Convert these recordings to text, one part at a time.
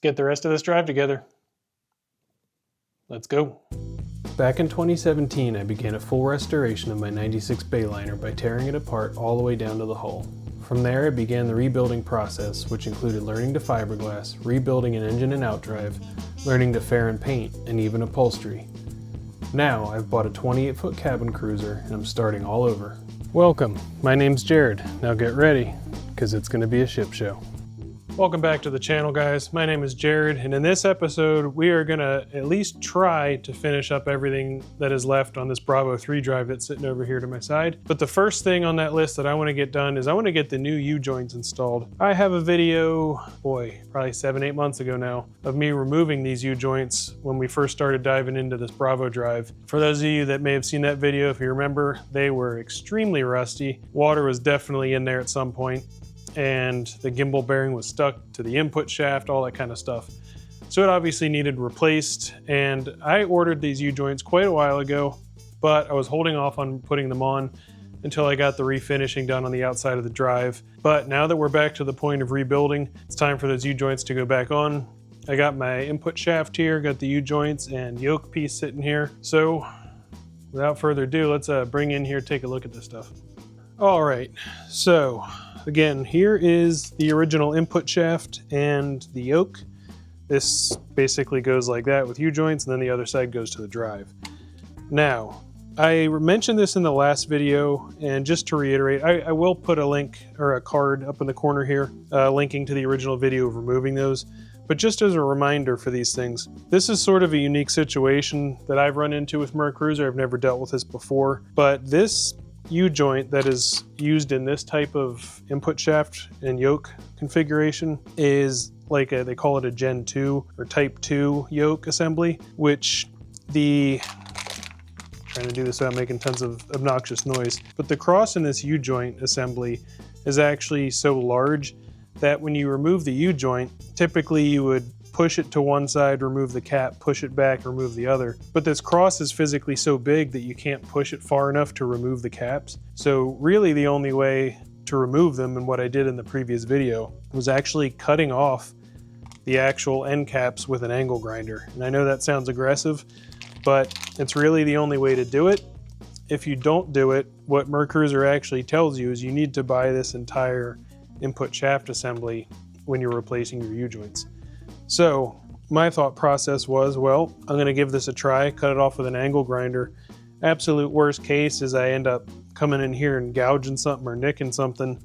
get the rest of this drive together. Let's go. Back in 2017, I began a full restoration of my 96 Bayliner by tearing it apart all the way down to the hull. From there, I began the rebuilding process, which included learning to fiberglass, rebuilding an engine and outdrive, learning to fair and paint, and even upholstery. Now, I've bought a 28-foot cabin cruiser, and I'm starting all over. Welcome, my name's Jared. Now get ready, because it's going to be a ship show. Welcome back to the channel, guys. My name is Jared, and in this episode, we are gonna at least try to finish up everything that is left on this Bravo 3 drive that's sitting over here to my side. But the first thing on that list that I wanna get done is I wanna get the new U-joints installed. I have a video, boy, probably 7-8 months ago now, of me removing these U-joints when we first started diving into this Bravo drive. For those of you that may have seen that video, if you remember, they were extremely rusty. Water was definitely in there at some point, and the gimbal bearing was stuck to the input shaft, all that kind of stuff. So it obviously needed replaced, and I ordered these U-joints quite a while ago, but I was holding off on putting them on until I got the refinishing done on the outside of the drive. But now that we're back to the point of rebuilding, it's time for those U-joints to go back on. I got my input shaft here, got the U-joints and yoke piece sitting here. So without further ado, let's bring in here, take a look at this stuff. All right, so again, here is the original input shaft and the yoke. This basically goes like that with U-joints, and then the other side goes to the drive. Now, I mentioned this in the last video, and just to reiterate, I will put a link or a card up in the corner here, linking to the original video of removing those. But just as a reminder for these things, this is sort of a unique situation that I've run into with Mercruiser. I've never dealt with this before, but this U-joint that is used in this type of input shaft and yoke configuration is like they call it a Gen 2 or Type 2 yoke assembly, which trying to do this without making tons of obnoxious noise, but the cross in this U-joint assembly is actually so large that when you remove the U-joint, typically you would push it to one side, remove the cap, push it back, remove the other. But this cross is physically so big that you can't push it far enough to remove the caps. So really the only way to remove them, and what I did in the previous video, was actually cutting off the actual end caps with an angle grinder. And I know that sounds aggressive, but it's really the only way to do it. If you don't do it, what Mercruiser actually tells you is you need to buy this entire input shaft assembly when you're replacing your U-joints. So my thought process was, well, I'm going to give this a try, cut it off with an angle grinder. Absolute worst case is I end up coming in here and gouging something or nicking something,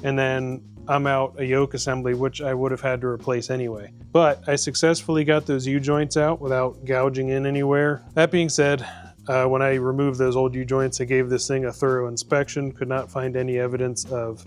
and then I'm out a yoke assembly, which I would have had to replace anyway. But I successfully got those U-joints out without gouging in anywhere. That being said, when I removed those old U-joints, I gave this thing a thorough inspection, could not find any evidence of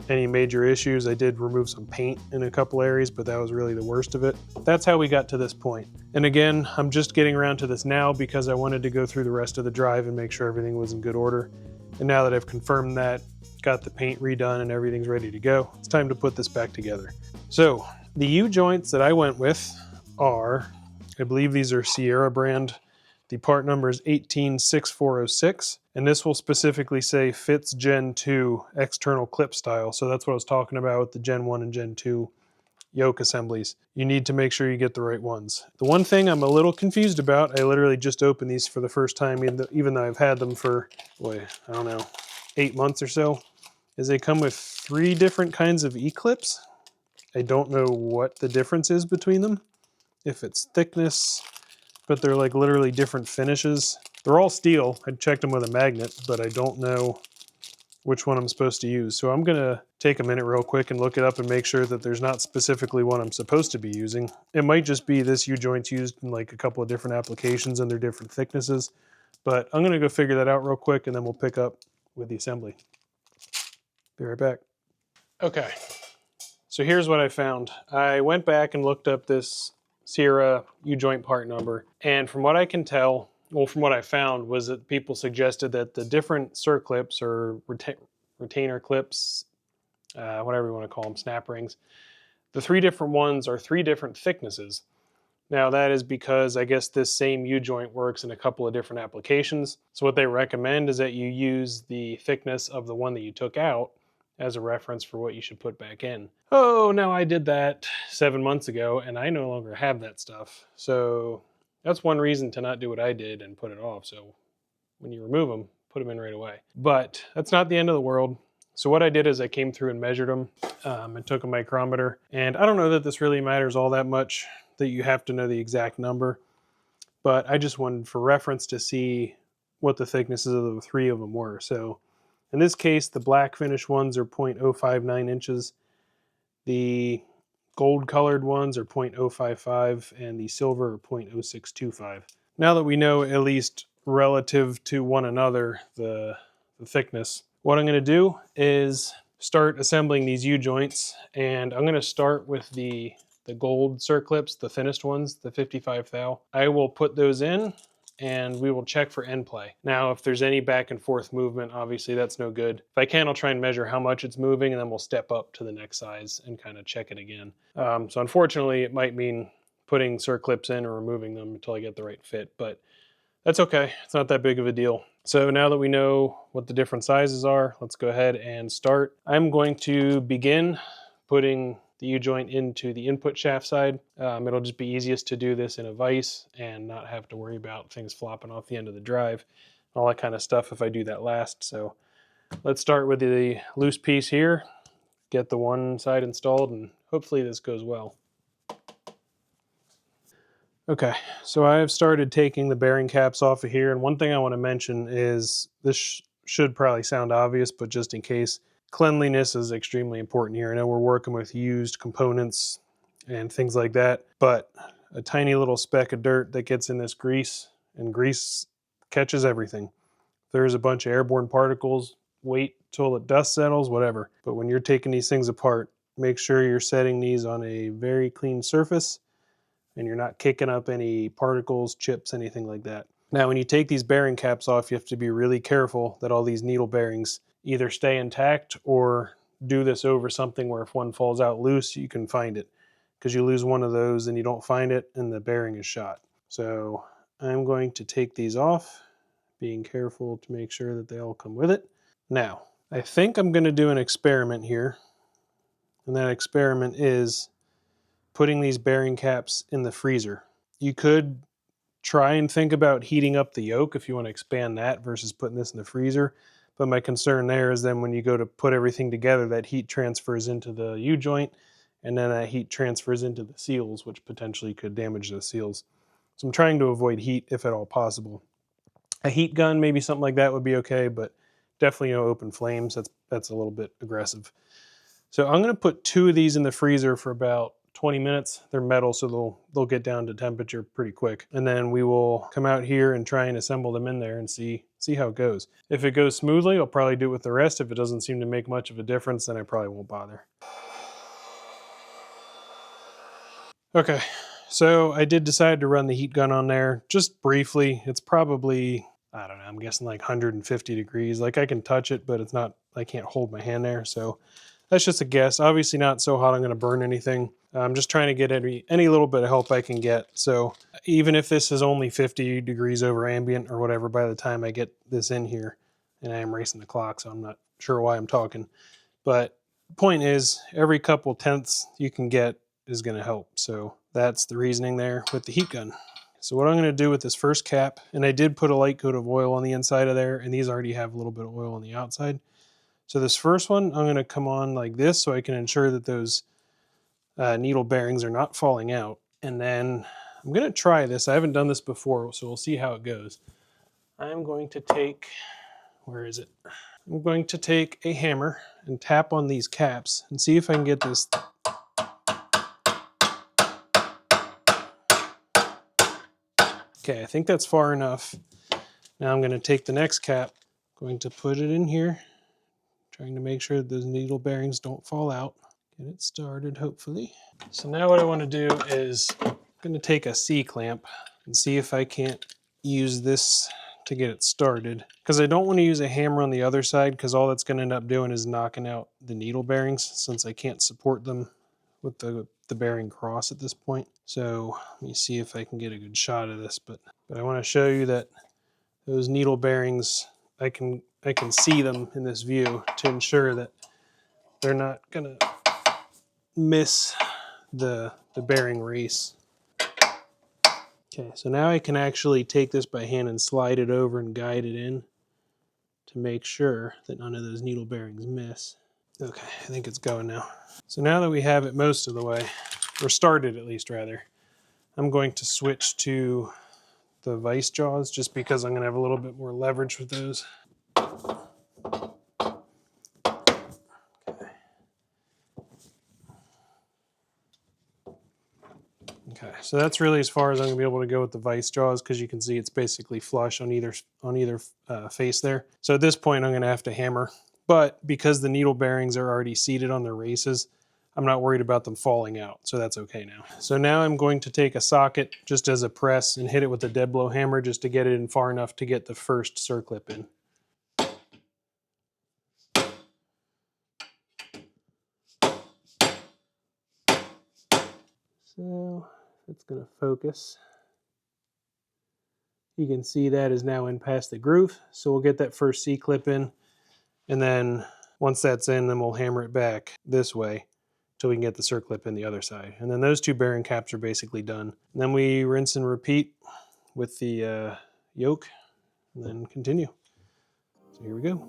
any major issues. I did remove some paint in a couple areas, but that was really the worst of it. That's how we got to this point. And again, I'm just getting around to this now because I wanted to go through the rest of the drive and make sure everything was in good order. And now that I've confirmed that, got the paint redone and everything's ready to go, it's time to put this back together. So the U-joints that I went with are, I believe these are Sierra brand. The part number is 186406, and this will specifically say fits Gen 2 external clip style. So that's what I was talking about with the Gen 1 and Gen 2 yoke assemblies. You need to make sure you get the right ones. The one thing I'm a little confused about, I literally just opened these for the first time, even though I've had them for, boy, I don't know, 8 months or so, is they come with 3 different kinds of E-clips. I don't know what the difference is between them, if it's thickness, but they're like literally different finishes. They're all steel. I checked them with a magnet, but I don't know which one I'm supposed to use. So I'm gonna take a minute real quick and look it up and make sure that there's not specifically one I'm supposed to be using. It might just be this U-joint's used in like a couple of different applications and they're different thicknesses, but I'm gonna go figure that out real quick and then we'll pick up with the assembly. Be right back. Okay, so here's what I found. I went back and looked up this Sierra U-joint part number, and from what I can tell, well, from what I found was that people suggested that the different circlips or retainer clips, whatever you want to call them, snap rings, the 3 different ones are 3 different thicknesses. Now that is because I guess this same U-joint works in a couple of different applications. So what they recommend is that you use the thickness of the one that you took out as a reference for what you should put back in. Oh, now I did that 7 months ago and I no longer have that stuff. So that's one reason to not do what I did and put it off. So when you remove them, put them in right away. But that's not the end of the world. So what I did is I came through and measured them and took a micrometer. And I don't know that this really matters all that much, that you have to know the exact number, but I just wanted for reference to see what the thicknesses of the three of them were. So in this case, the black finish ones are 0.059 inches. The gold colored ones are 0.055 and the silver are 0.0625. Now that we know at least relative to one another the thickness, what I'm going to do is start assembling these U-joints, and I'm going to start with the gold circlips, the thinnest ones, the 55 thou. I will put those in and we will check for end play. Now, if there's any back and forth movement, obviously that's no good. If I can, I'll try and measure how much it's moving, and then we'll step up to the next size and kind of check it again. So unfortunately, it might mean putting circlips in or removing them until I get the right fit, but that's okay. It's not that big of a deal. So now that we know what the different sizes are, let's go ahead and start. I'm going to begin putting the U-joint into the input shaft side. It'll just be easiest to do this in a vise and not have to worry about things flopping off the end of the drive, all that kind of stuff if I do that last. So let's start with the loose piece here, get the one side installed, and hopefully this goes well. Okay, so I have started taking the bearing caps off of here, and one thing I want to mention is this should probably sound obvious, but just in case, cleanliness is extremely important here. I know we're working with used components and things like that, but a tiny little speck of dirt that gets in this grease, and grease catches everything. There's a bunch of airborne particles, wait till the dust settles, whatever. But when you're taking these things apart, make sure you're setting these on a very clean surface and you're not kicking up any particles, chips, anything like that. Now, when you take these bearing caps off, you have to be really careful that all these needle bearings either stay intact or do this over something where if one falls out loose, you can find it. Because you lose one of those and you don't find it and the bearing is shot. So I'm going to take these off, being careful to make sure that they all come with it. Now, I think I'm going to do an experiment here. And that experiment is putting these bearing caps in the freezer. You could try and think about heating up the yoke if you want to expand that versus putting this in the freezer. But my concern there is then when you go to put everything together, that heat transfers into the U-joint, and then that heat transfers into the seals, which potentially could damage the seals. So I'm trying to avoid heat if at all possible. A heat gun, maybe something like that would be okay, but definitely no open flames. That's a little bit aggressive. So I'm going to put 2 of these in the freezer for about 20 minutes. They're metal, so they'll get down to temperature pretty quick. And then we will come out here and try and assemble them in there and see how it goes. If it goes smoothly, I'll probably do it with the rest. If it doesn't seem to make much of a difference, then I probably won't bother. Okay, so I did decide to run the heat gun on there just briefly. It's probably, I don't know, I'm guessing like 150 degrees. Like I can touch it, but it's not, I can't hold my hand there. So that's just a guess. Obviously not so hot I'm going to burn anything. I'm just trying to get any little bit of help I can get. So even if this is only 50 degrees over ambient or whatever by the time I get this in here, and I am racing the clock, so I'm not sure why I'm talking. But point is, every couple tenths you can get is going to help. So that's the reasoning there with the heat gun. So what I'm going to do with this first cap, and I did put a light coat of oil on the inside of there, and these already have a little bit of oil on the outside. So this first one, I'm going to come on like this so I can ensure that those needle bearings are not falling out. And then I'm going to try this. I haven't done this before, so we'll see how it goes. I'm going to take, where is it? I'm going to take a hammer and tap on these caps and see if I can get this. Okay, I think that's far enough. Now I'm going to take the next cap, going to put it in here, trying to make sure that those needle bearings don't fall out. Get it started, hopefully. So now what I want to do is I'm going to take a C-clamp and see if I can't use this to get it started. Because I don't want to use a hammer on the other side, because all that's going to end up doing is knocking out the needle bearings, since I can't support them with the bearing cross at this point. So let me see if I can get a good shot of this. But I want to show you that those needle bearings, I can see them in this view to ensure that they're not gonna miss the bearing race. Okay, so now I can actually take this by hand and slide it over and guide it in to make sure that none of those needle bearings miss. Okay, I think it's going now. So now that we have it most of the way, or started at least rather, I'm going to switch to the vice jaws just because I'm going to have a little bit more leverage with those. Okay, so that's really as far as I'm going to be able to go with the vice jaws, because you can see it's basically flush on either face there. So at this point I'm going to have to hammer, but because the needle bearings are already seated on their races, I'm not worried about them falling out, so that's okay now. So now I'm going to take a socket just as a press and hit it with a dead blow hammer just to get it in far enough to get the first circlip in. So it's going to focus. You can see that is now in past the groove, so we'll get that first C-clip in, and then once that's in, then we'll hammer it back this way till we can get the circlip in the other side. And then those two bearing caps are basically done. And then we rinse and repeat with the yoke, and then continue. So here we go.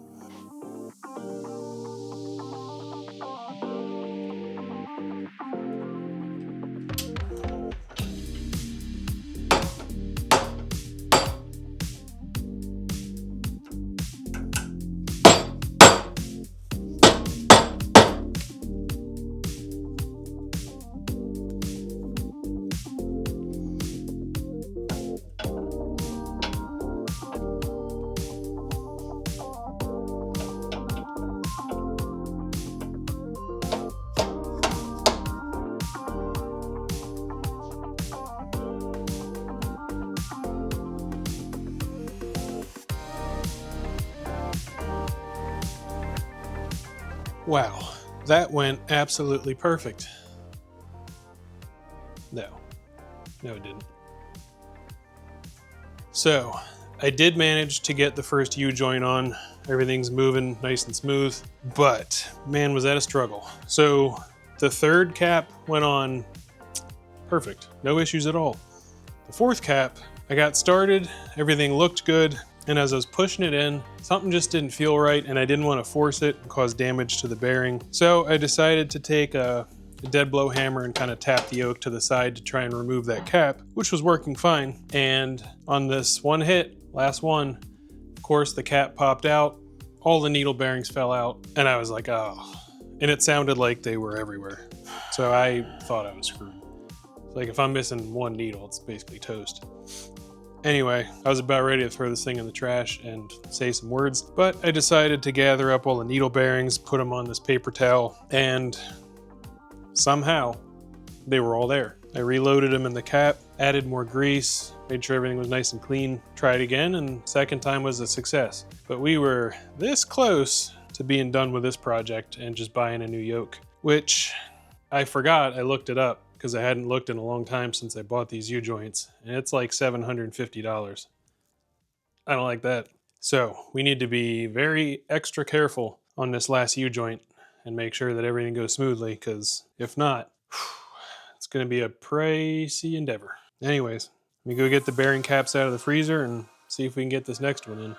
Wow, that went absolutely perfect. No, it didn't. So I did manage to get the first U-joint on. Everything's moving nice and smooth, but man, was that a struggle. So the third cap went on perfect, no issues at all. The fourth cap, I got started, everything looked good, and as I was pushing it in, something just didn't feel right, and I didn't want to force it and cause damage to the bearing. So I decided to take a dead blow hammer and kind of tap the yoke to the side to try and remove that cap, which was working fine. And on this one hit, last one, of course the cap popped out, all the needle bearings fell out, and I was like, oh. And it sounded like they were everywhere. So I thought I was screwed. Like if I'm missing one needle, it's basically toast. Anyway, I was about ready to throw this thing in the trash and say some words, but I decided to gather up all the needle bearings, put them on this paper towel, and somehow they were all there. I reloaded them in the cap, added more grease, made sure everything was nice and clean, tried again, and second time was a success. But we were this close to being done with this project and just buying a new yoke, which I forgot I looked it up, because I hadn't looked in a long time since I bought these U-joints, and it's like $750. I don't like that. So we need to be very extra careful on this last U-joint and make sure that everything goes smoothly, because if not, it's going to be a pricey endeavor. Anyways, let me go get the bearing caps out of the freezer and see if we can get this next one in.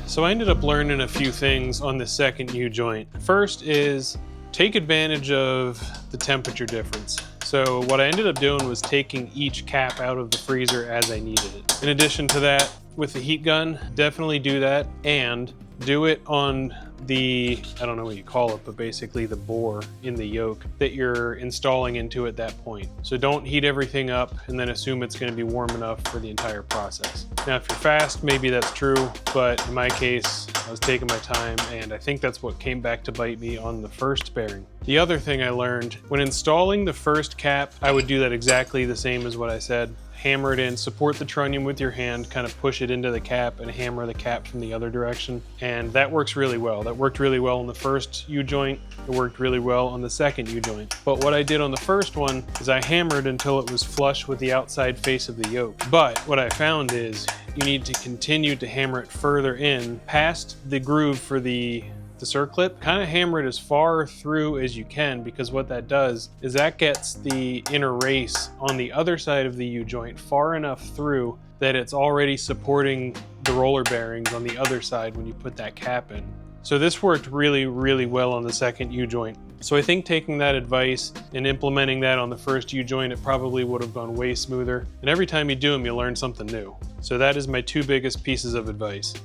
So I ended up learning a few things on the second U-joint. First is take advantage of the temperature difference. So what I ended up doing was taking each cap out of the freezer as I needed it. In addition to that, with the heat gun, definitely do that, and do it on the, I don't know what you call it, but basically the bore in the yoke that you're installing into at that point. So don't heat everything up and then assume it's going to be warm enough for the entire process. Now, if you're fast, maybe that's true, but in my case, I was taking my time, and I think that's what came back to bite me on the first bearing. The other thing I learned, when installing the first cap, I would do that exactly the same as what I said. Hammer it in, support the trunnion with your hand, kind of push it into the cap and hammer the cap from the other direction. And that works really well. That worked really well on the first U-joint. It worked really well on the second U-joint. But what I did on the first one is I hammered until it was flush with the outside face of the yoke. But what I found is you need to continue to hammer it further in past the groove for the circlip. Kind of hammer it as far through as you can, because what that does is that gets the inner race on the other side of the U-joint far enough through that it's already supporting the roller bearings on the other side when you put that cap in. So this worked really, really well on the second U-joint. So I think taking that advice and implementing that on the first U-joint, it probably would have gone way smoother. And every time you do them, you learn something new. So that is my 2 biggest pieces of advice.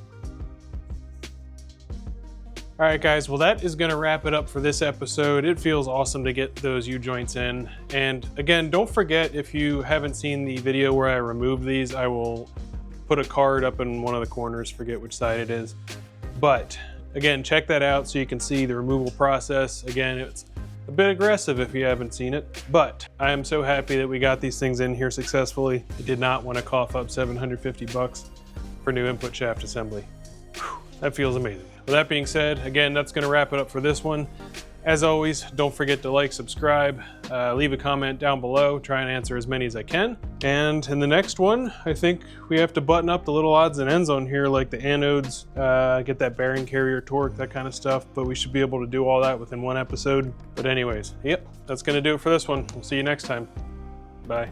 All right, guys, well, that is gonna wrap it up for this episode. It feels awesome to get those U-joints in. And again, don't forget, if you haven't seen the video where I removed these, I will put a card up in one of the corners, forget which side it is. But again, check that out so you can see the removal process. Again, it's a bit aggressive if you haven't seen it, but I am so happy that we got these things in here successfully. I did not want to cough up $750 for new input shaft assembly. Whew, that feels amazing. With that being said, again, that's going to wrap it up for this one. As always, don't forget to like, subscribe, leave a comment down below, try and answer as many as I can. And in the next one, I think we have to button up the little odds and ends on here, like the anodes, get that bearing carrier torque, that kind of stuff, but we should be able to do all that within one episode. But anyways, yep, that's going to do it for this one. We'll see you next time. Bye.